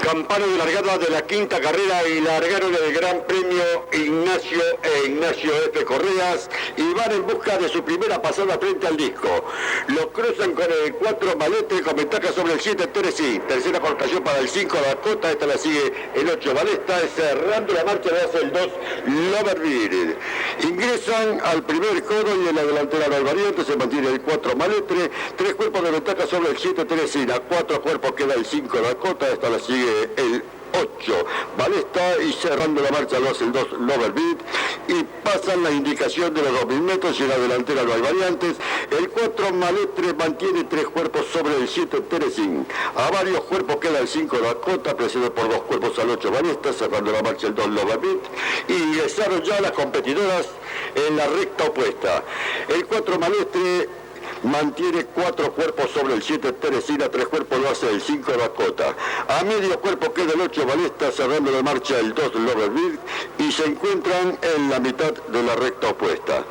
Campana de largada de la quinta carrera y largaron el Gran Premio Ignacio F. Correas y van en busca de su primera pasada frente al disco. Lo cruzan con el 4 Malete con ventaja sobre el 7 Tennessee. Tercera colocación para el 5 Dakota, esta la sigue el 8 Balesta, cerrando la marcha lo hace el 2 Loverville. Ingresan al primer codo y en la delantera del variante se mantiene el 4 Maletre, 3 cuerpos de ventaja sobre el 7 Tennessee, a 4 cuerpos queda el 5 Dakota, esta la sigue el 8 Balesta y cerrando la marcha lo hace el 2 Loverbeat y pasan la indicación de los 2000 metros y en la delantera no hay variantes. El 4 Maletre mantiene 3 cuerpos sobre el 7 Tennessee. A varios cuerpos queda el 5 Dakota, precede por 2 cuerpos al 8 Balesta, cerrando la marcha el 2 Loverbeat y ingresaron ya las competidoras en la recta opuesta. El 4 Maletre mantiene 4 cuerpos sobre el 7 Teresina, 3 cuerpos lo hace el 5 Dakota. A medio cuerpo queda el 8 Balesta, cerrando la marcha el 2 Loverville y se encuentran en la mitad de la recta opuesta.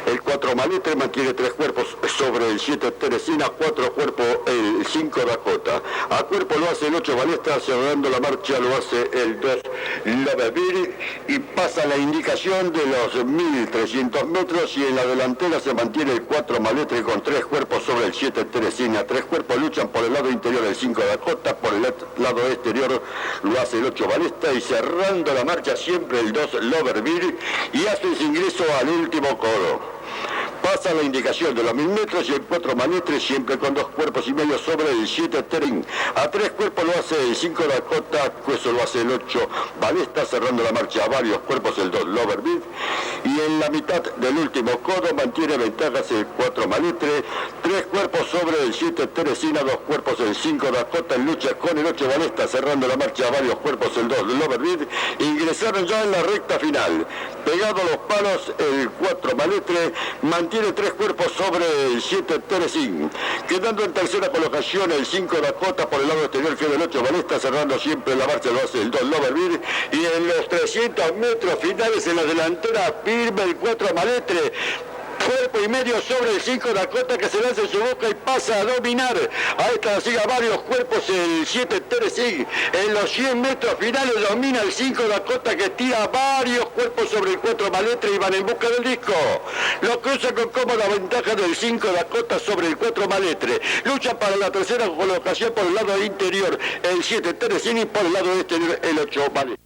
El 4 Maletre mantiene 3 cuerpos sobre el 7 Teresina, 4 cuerpos el 5 Dakota. A cuerpo lo hace el 8 Balesta, cerrando la marcha lo hace el 2 Loverville y pasa la indicación de los 1300 metros y en la delantera se mantiene el 4 Maletre con 3 cuerpos sobre el 7 Teresina. 3 cuerpos luchan por el lado interior el 5 Dakota, por el lado exterior lo hace el 8 Balesta y cerrando la marcha siempre el 2 Loverville y hace su ingreso al último codo. Pasa la indicación de los 1000 metros y el 4 Maletre siempre con 2 cuerpos y medio sobre el 7 Terin. A 3 cuerpos lo hace el 5 Dakota, eso lo hace el 8 Balesta, cerrando la marcha a varios cuerpos el 2 Loverbeat. Y en la mitad del último codo mantiene ventajas el 4 Maletre, 3 cuerpos sobre el 7 Teresina, 2 cuerpos el 5 Dakota en lucha con el 8 Balesta, cerrando la marcha a varios cuerpos el 2 Loverbeat. Ingresaron ya en la recta final. Pegado a los palos el 4 Maletre mantiene 3 cuerpos sobre el 7 Tennessee, quedando en tercera colocación el 5 Dakota, por el lado exterior queda el 8 Balesta, cerrando siempre la marcha lo hace el 2 Loverville y en los 300 metros finales en la delantera firme el 4 Maletre, cuerpo y medio sobre el 5 Dakota que se lanza en su boca y pasa a dominar. A esta sigue a varios cuerpos el 7 Tennessee. En los 100 metros finales domina el 5 Dakota que tira varios cuerpos sobre el 4 Maletre y van en busca del disco. Lo cruza con cómoda ventaja del 5 Dakota sobre el 4 Maletre. Lucha para la tercera colocación por el lado interior el 7 Tennessee y por el lado exterior el 8 Maletre.